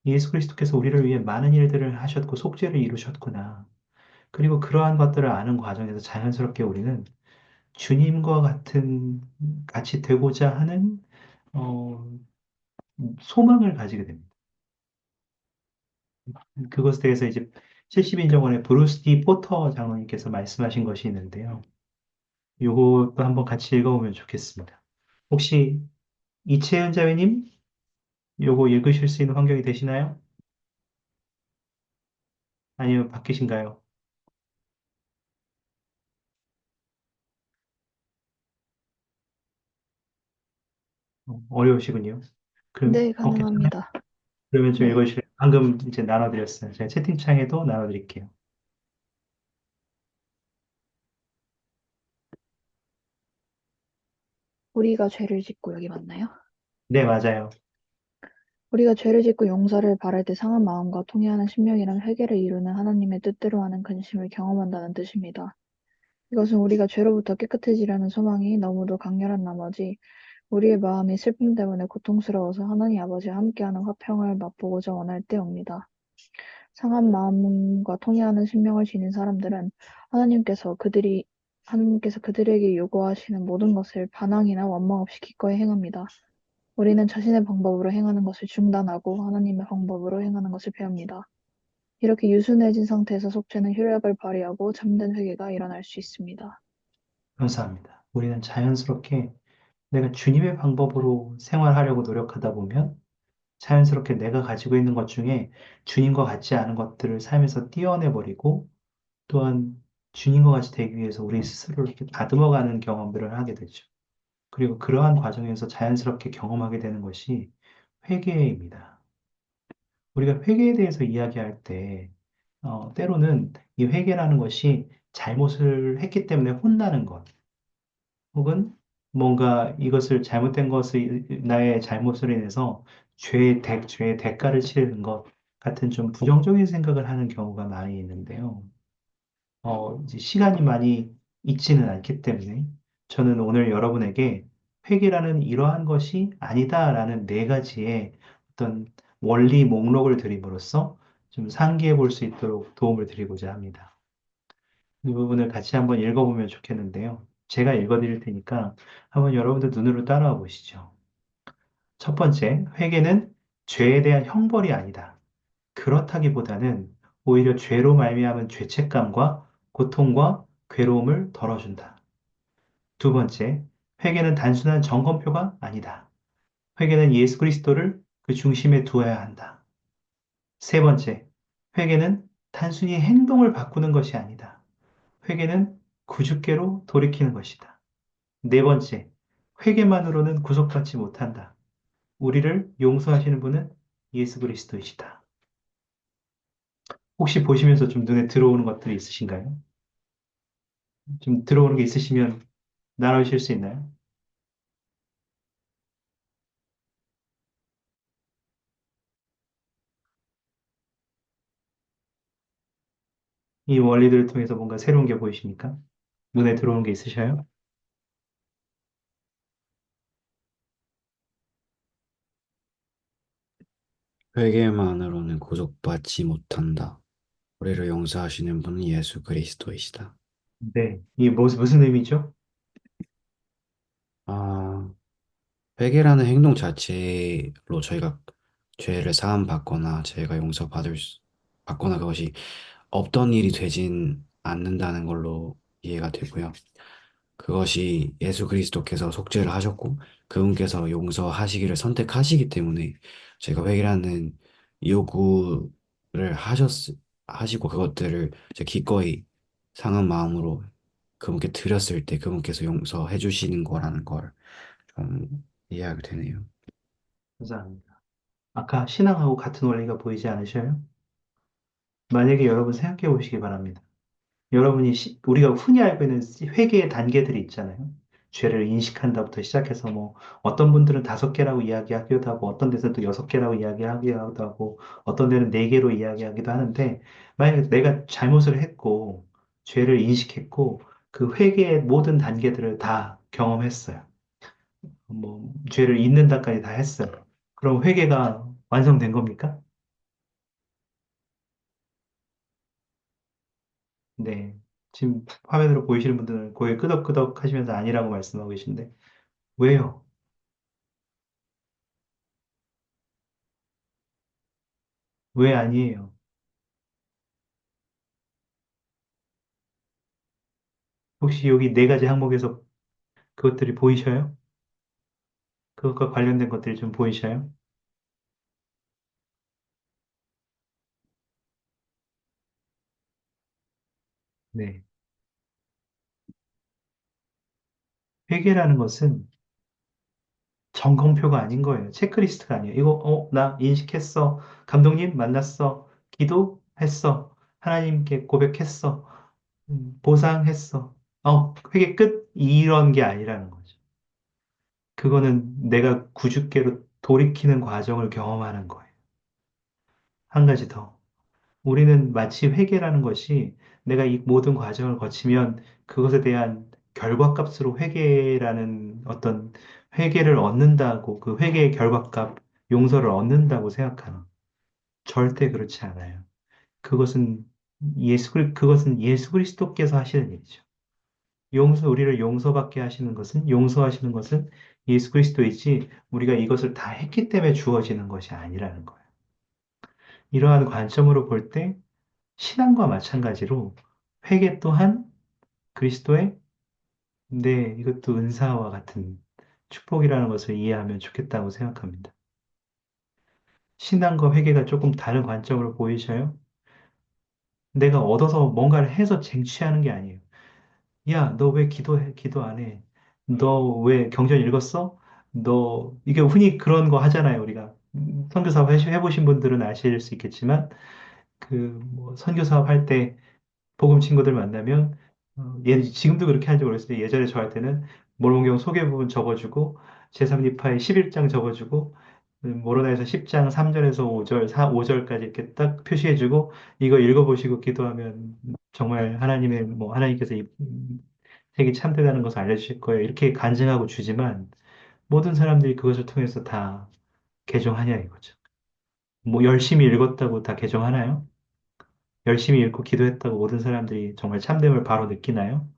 예수 그리스도께서 우리를 위해 많은 일들을 하셨고 속죄를 이루셨구나. 그리고 그러한 것들을 아는 과정에서 자연스럽게 우리는 주님과 같이 되고자 하는 어, 소망을 가지게 됩니다. 그것에 대해서 이제 70인정원의 브루스 디 포터 장로님께서 말씀하신 것이 있는데요. 요것도 한번 같이 읽어보면 좋겠습니다. 혹시 이채연 자매님, 요거 읽으실 수 있는 환경이 되시나요? 아니면 바뀌신가요? 어려우시군요. 네, 괜찮아요? 가능합니다. 그러면 좀 네. 읽어주실래요? 방금 이제 나눠드렸어요. 제가 채팅창에도 나눠드릴게요. 우리가 죄를 짓고 여기 맞나요? 네, 맞아요. 우리가 죄를 짓고 용서를 바랄 때 상한 마음과 통해하는 심령이란 회개를 이루는 하나님의 뜻대로 하는 근심을 경험한다는 뜻입니다. 이것은 우리가 죄로부터 깨끗해지려는 소망이 너무도 강렬한 나머지 우리의 마음이 슬픔 때문에 고통스러워서 하나님 아버지와 함께하는 화평을 맛보고자 원할 때옵니다. 상한 마음과 통해하는 심령을 지닌 사람들은 하나님께서 그들에게 요구하시는 모든 것을 반항이나 원망 없이 기꺼이 행합니다. 우리는 자신의 방법으로 행하는 것을 중단하고 하나님의 방법으로 행하는 것을 배웁니다. 이렇게 유순해진 상태에서 속죄는 효력을 발휘하고 참된 회개가 일어날 수 있습니다. 감사합니다. 우리는 자연스럽게 내가 주님의 방법으로 생활하려고 노력하다 보면 자연스럽게 내가 가지고 있는 것 중에 주님과 같지 않은 것들을 삶에서 띄어내버리고 또한 주님과 같이 되기 위해서 우리 스스로를 이렇게 다듬어가는 경험들을 하게 되죠. 그리고 그러한 과정에서 자연스럽게 경험하게 되는 것이 회개입니다. 우리가 회개에 대해서 이야기할 때, 때로는 이 회개라는 것이 잘못을 했기 때문에 혼나는 것, 혹은 뭔가 이것을 잘못된 것을, 나의 잘못을 인해서 죄의 대가를 치르는 것 같은 좀 부정적인 생각을 하는 경우가 많이 있는데요. 이제 시간이 많이 있지는 않기 때문에 저는 오늘 여러분에게 회계라는 이러한 것이 아니다라는 네 가지의 어떤 원리 목록을 드림으로써 좀 상기해 볼 수 있도록 도움을 드리고자 합니다. 이 부분을 같이 한번 읽어보면 좋겠는데요. 제가 읽어드릴 테니까 한번 여러분들 눈으로 따라와 보시죠. 첫 번째, 회계는 죄에 대한 형벌이 아니다. 그렇다기보다는 오히려 죄로 말미암은 죄책감과 고통과 괴로움을 덜어준다. 두 번째, 회개는 단순한 점검표가 아니다. 회개는 예수 그리스도를 그 중심에 두어야 한다. 세 번째, 회개는 단순히 행동을 바꾸는 것이 아니다. 회개는 구주께로 돌이키는 것이다. 네 번째, 회개만으로는 구속받지 못한다. 우리를 용서하시는 분은 예수 그리스도이시다. 혹시 보시면서 좀 눈에 들어오는 것들이 있으신가요? 좀 들어오는 게 있으시면 나누실 수 있나요? 이 원리들을 통해서 뭔가 새로운 게 보이십니까? 눈에 들어오는 게 있으셔요? 회개만으로는 구속받지 못한다. 우리를 용서하시는 분은 예수 그리스도이시다. 네. 이게 무슨 의미죠? 아, 회개라는 행동 자체로 저희가 죄를 사함받거나 죄가 받거나 그것이 없던 일이 되진 않는다는 걸로 이해가 되고요. 그것이 예수 그리스도께서 속죄를 하셨고 그분께서 용서하시기를 선택하시기 때문에 제가 회개라는 요구를 하시고 그것들을 이제 기꺼이 상한 마음으로 그분께 드렸을 때 그분께서 용서해 주시는 거라는 걸 좀 이해하게 되네요. 감사합니다. 아까 신앙하고 같은 원리가 보이지 않으셔요? 만약에 여러분 생각해 보시기 바랍니다. 여러분이 우리가 흔히 알고 있는 회개의 단계들이 있잖아요. 죄를 인식한다부터 시작해서 뭐 어떤 분들은 5개라고 이야기하기도 하고 어떤 데서는 또 6개라고 이야기하기도 하고 어떤 데는 4개로 이야기하기도 하는데 만약에 내가 잘못을 했고 죄를 인식했고 그 회개의 모든 단계들을 다 경험했어요. 뭐 죄를 잊는다까지 다 했어요. 그럼 회개가 완성된 겁니까? 네. 지금 화면으로 보이시는 분들은 고개 끄덕끄덕 하시면서 아니라고 말씀하고 계신데 왜요? 왜 아니에요? 혹시 여기 네 가지 항목에서 그것들이 보이셔요? 그것과 관련된 것들이 좀 보이셔요? 네. 회계라는 것은 점검표가 아닌 거예요. 체크리스트가 아니에요. 이거, 나 인식했어. 감독님 만났어. 기도했어. 하나님께 고백했어. 보상했어. 회계 끝. 이런 게 아니라는 거죠. 그거는 내가 구주께로 돌이키는 과정을 경험하는 거예요. 한 가지 더. 우리는 마치 회계라는 것이 내가 이 모든 과정을 거치면 그것에 대한 결과값으로 회계라는 어떤 회계를 얻는다고 그 회계의 결과값, 용서를 얻는다고 생각하는 절대 그렇지 않아요. 그것은 그것은 예수 그리스도께서 하시는 일이죠. 우리를 용서받게 하시는 것은 용서하시는 것은 예수 그리스도이지 우리가 이것을 다 했기 때문에 주어지는 것이 아니라는 거예요. 이러한 관점으로 볼 때 신앙과 마찬가지로 회개 또한 그리스도의 이것도 은사와 같은 축복이라는 것을 이해하면 좋겠다고 생각합니다. 신앙과 회개가 조금 다른 관점으로 보이셔요? 내가 얻어서 뭔가를 해서 쟁취하는 게 아니에요. 야, 너 왜 기도 안 해? 너 왜 경전 읽었어? 이게 흔히 그런 거 하잖아요, 우리가. 선교 사업 해보신 분들은 아실 수 있겠지만, 뭐, 선교 사업 할 때, 복음 친구들 만나면, 지금도 그렇게 하는지 모르겠어요. 예전에 저 할 때는, 모로몬경 소개 부분 적어주고, 제3지파의 11장 적어주고, 모로나에서 10장 3절에서 5절, 5절까지 이렇게 딱 표시해주고, 이거 읽어보시고 기도하면 정말 하나님께서 이 책이 참되다는 것을 알려주실 거예요. 이렇게 간증하고 주지만, 모든 사람들이 그것을 통해서 다 개종하냐 이거죠. 뭐 열심히 읽었다고 다 개종하나요? 열심히 읽고 기도했다고 모든 사람들이 정말 참됨을 바로 느끼나요?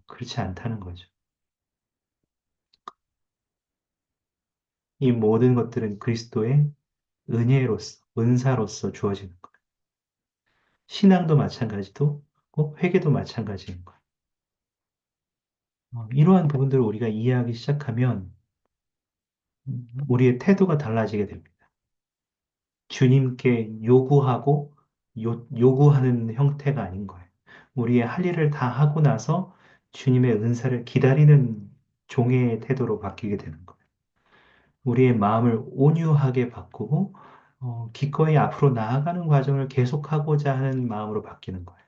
그렇지 않다는 거죠. 이 모든 것들은 그리스도의 은사로서 주어지는 거예요. 신앙도 마찬가지도, 회개도 마찬가지인 거예요. 이러한 부분들을 우리가 이해하기 시작하면 우리의 태도가 달라지게 됩니다. 주님께 요구하고 요구하는 형태가 아닌 거예요. 우리의 할 일을 다 하고 나서 주님의 은사를 기다리는 종의 태도로 바뀌게 되는 거예요. 우리의 마음을 온유하게 바꾸고 기꺼이 앞으로 나아가는 과정을 계속하고자 하는 마음으로 바뀌는 거예요.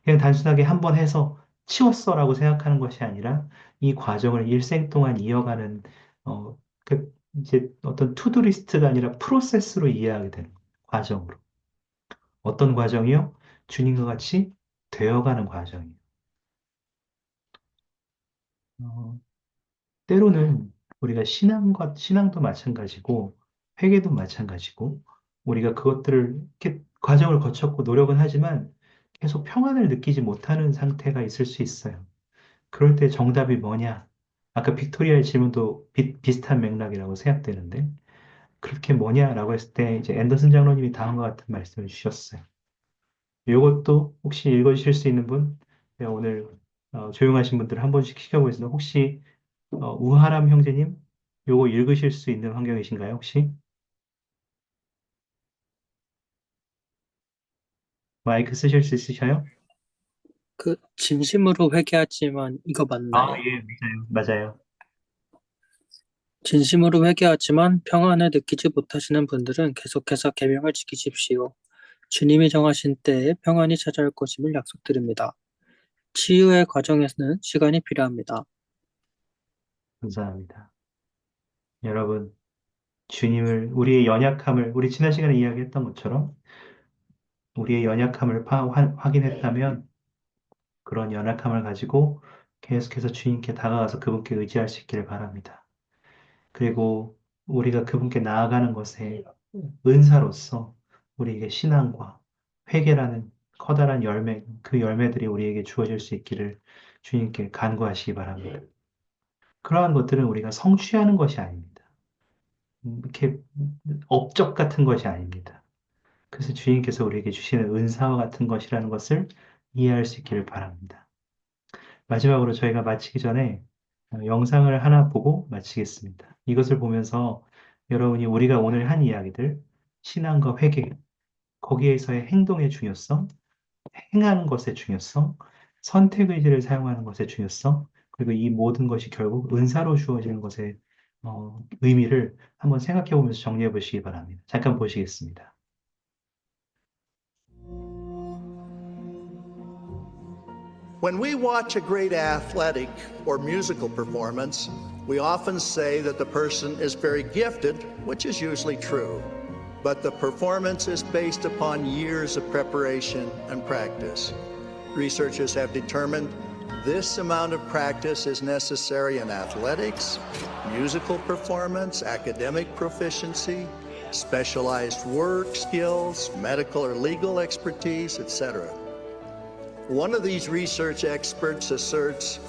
그냥 단순하게 한 번 해서 치웠어라고 생각하는 것이 아니라 이 과정을 일생 동안 이어가는 어, 이제 어떤 투두 리스트가 아니라 프로세스로 이해하게 되는 거예요. 과정으로. 어떤 과정이요? 주님과 같이 되어가는 과정이에요. 어, 때로는 우리가 신앙도 마찬가지고, 회개도 마찬가지고, 우리가 그것들을 이렇게 과정을 거쳤고 노력은 하지만 계속 평안을 느끼지 못하는 상태가 있을 수 있어요. 그럴 때 정답이 뭐냐? 아까 빅토리아의 질문도 비슷한 맥락이라고 생각되는데, 그렇게 뭐냐라고 했을 때 이제 앤더슨 장로님이 다음과 같은 말씀을 주셨어요. 이것도 혹시 읽어주실 수 있는 분? 제가 오늘 조용하신 분들 한 번씩 시켜보겠습니다. 혹시 우하람 형제님, 요거 읽으실 수 있는 환경이신가요, 혹시? 마이크 쓰실 수 있으셔요? 진심으로 회개하지만 이거 아, 맞나요? 예, 맞아요. 진심으로 회개하지만 평안을 느끼지 못하시는 분들은 계속해서 계명을 지키십시오. 주님이 정하신 때에 평안이 찾아올 것임을 약속드립니다. 치유의 과정에서는 시간이 필요합니다. 감사합니다. 여러분, 우리의 연약함을, 우리 지난 시간에 이야기했던 것처럼, 우리의 연약함을 확인했다면, 그런 연약함을 가지고 계속해서 주님께 다가가서 그분께 의지할 수 있기를 바랍니다. 그리고 우리가 그분께 나아가는 것에 은사로서 우리에게 신앙과 회개라는 커다란 열매, 그 열매들이 우리에게 주어질 수 있기를 주님께 간구하시기 바랍니다. 그러한 것들은 우리가 성취하는 것이 아닙니다. 이렇게 업적 같은 것이 아닙니다. 그래서 주님께서 우리에게 주시는 은사와 같은 것이라는 것을 이해할 수 있기를 바랍니다. 마지막으로 저희가 마치기 전에 영상을 하나 보고 마치겠습니다. 이것을 보면서 여러분이 우리가 오늘 한 이야기들, 신앙과 회개, 거기에서의 행동의 중요성, 행하는 것의 중요성, 선택의지를 사용하는 것의 중요성, 그리고 이 모든 것이 결국 은사로 주어지는 것의 의미를 한번 생각해 보면서 정리해 보시기 바랍니다. 잠깐 보시겠습니다. When we watch a great athletic or musical performance, we often say that the person is very gifted, which is usually true. But the performance is based upon years of preparation and practice. Researchers have determined this amount of practice is necessary in athletics, musical performance, academic proficiency, specialized work skills, medical or legal expertise, etc. One of these research experts asserts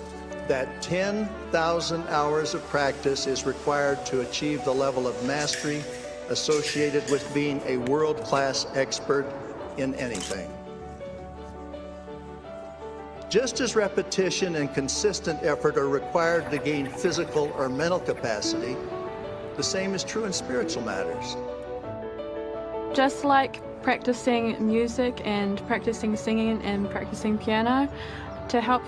that 10,000 hours of practice is required to achieve the level of mastery associated with being a world-class expert in anything. Just as repetition and consistent effort are required to gain physical or mental capacity, the same is true in spiritual matters. Just like practicing music and practicing singing and practicing piano, to help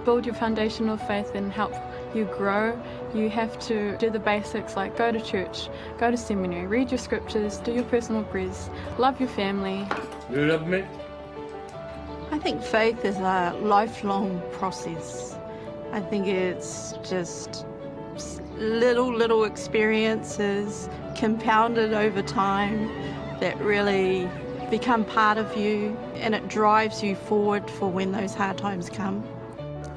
build your foundational faith and help you grow, you have to do the basics like go to church, go to seminary, read your scriptures, do your personal prayers, love your family. You love me? I think faith is a lifelong process. I think it's just little experiences compounded over time that really become part of you, and it drives you forward for when those hard times come.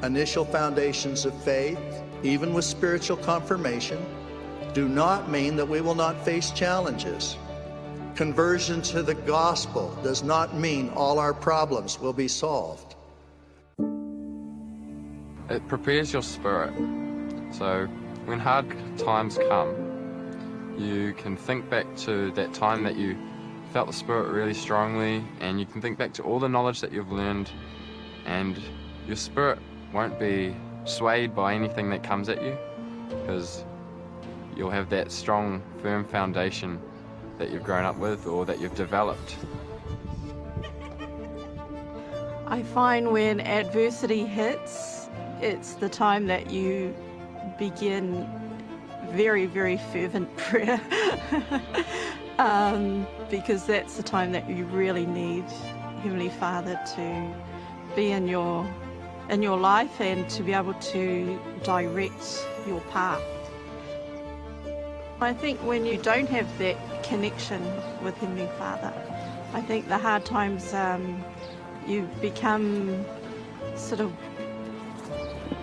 Initial foundations of faith, even with spiritual confirmation, do not mean that we will not face challenges. Conversion to the gospel does not mean all our problems will be solved. It prepares your spirit. So when hard times come, you can think back to that time that you felt the Spirit really strongly, and you can think back to all the knowledge that you've learned, and your spirit won't be swayed by anything that comes at you, because you'll have that strong, firm foundation that you've grown up with or that you've developed. I find when adversity hits, it's the time that you begin very fervent prayer. Because that's the time that you really need Heavenly Father to be in your life and to be able to direct your path. I think when you don't have that connection with Heavenly Father, I think the hard times, you become sort of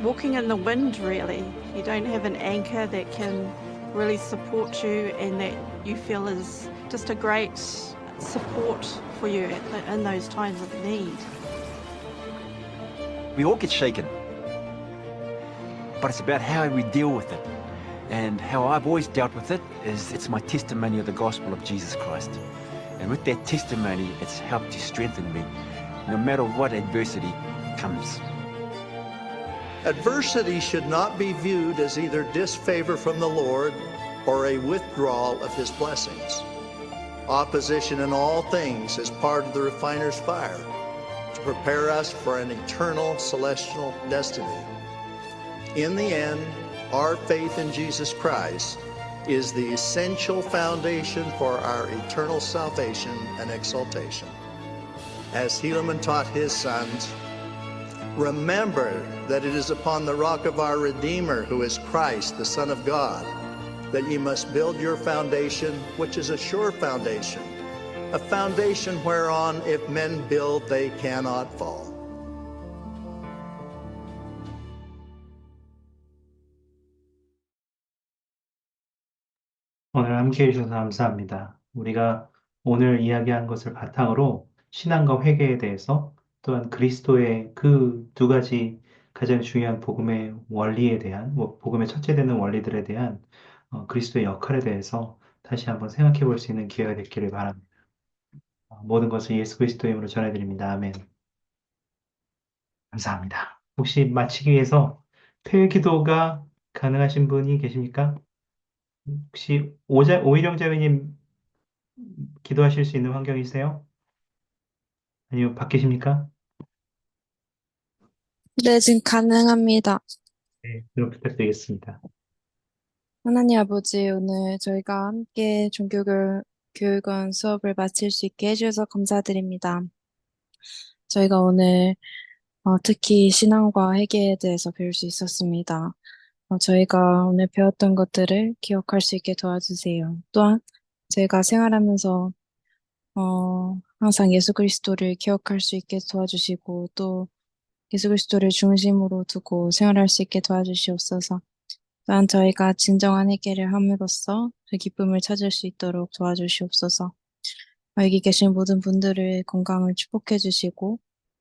walking in the wind, really. You don't have an anchor that can really support you and that you feel is just a great support for you in those times of need. We all get shaken, but it's about how we deal with it. And how I've always dealt with it is it's my testimony of the gospel of Jesus Christ. And with that testimony, it's helped to strengthen me, no matter what adversity comes. Adversity should not be viewed as either disfavor from the Lord or a withdrawal of His blessings. Opposition in all things is part of the refiner's fire to prepare us for an eternal celestial destiny. In the end, our faith in Jesus Christ is the essential foundation for our eternal salvation and exaltation. As Helaman taught his sons, remember that it is upon the rock of our Redeemer, who is Christ, the Son of God, that ye must build your foundation, which is a sure foundation, a foundation whereon if men build, they cannot fall. 오늘 함께 해주셔서 감사합니다. 우리가 오늘 이야기한 것을 바탕으로 신앙과 회개에 대해서 또한 그리스도의 그 두 가지 가장 중요한 복음의 원리에 대한, 복음의 첫째 되는 원리들에 대한 그리스도의 역할에 대해서 다시 한번 생각해 볼 수 있는 기회가 됐기를 바랍니다. 모든 것을 예수 그리스도의 이름으로 전해드립니다. 아멘. 감사합니다. 혹시 마치기 위해서 폐회 기도가 가능하신 분이 계십니까? 혹시 오일영 자매님 기도하실 수 있는 환경이세요? 아니면 바뀌십니까? 네, 지금 가능합니다. 네, 그럼 부탁드리겠습니다. 하나님 아버지, 오늘 저희가 함께 종교교육원 수업을 마칠 수 있게 해주셔서 감사드립니다. 저희가 오늘 특히 신앙과 회개에 대해서 배울 수 있었습니다. 저희가 오늘 배웠던 것들을 기억할 수 있게 도와주세요. 또한 저희가 생활하면서 항상 예수 그리스도를 기억할 수 있게 도와주시고 또 예수 그리스도를 중심으로 두고 생활할 수 있게 도와주시옵소서. 또한 저희가 진정한 회개를 함으로써 그 기쁨을 찾을 수 있도록 도와주시옵소서. 여기 계신 모든 분들의 건강을 축복해 주시고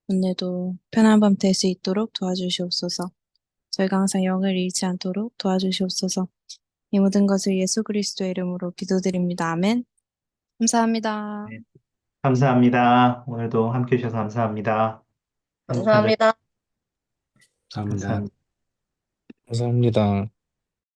오늘도 편한 밤 될 수 있도록 도와주시옵소서. 저희가 항상 영을 잃지 않도록 도와주시옵소서. 이 모든 것을 예수 그리스도의 이름으로 기도드립니다. 아멘. 감사합니다. 네, 감사합니다. 오늘도 함께 해주셔서 감사합니다. 행복한 저녁 감사합니다. 감사합니다. 감사합니다. 감사합니다.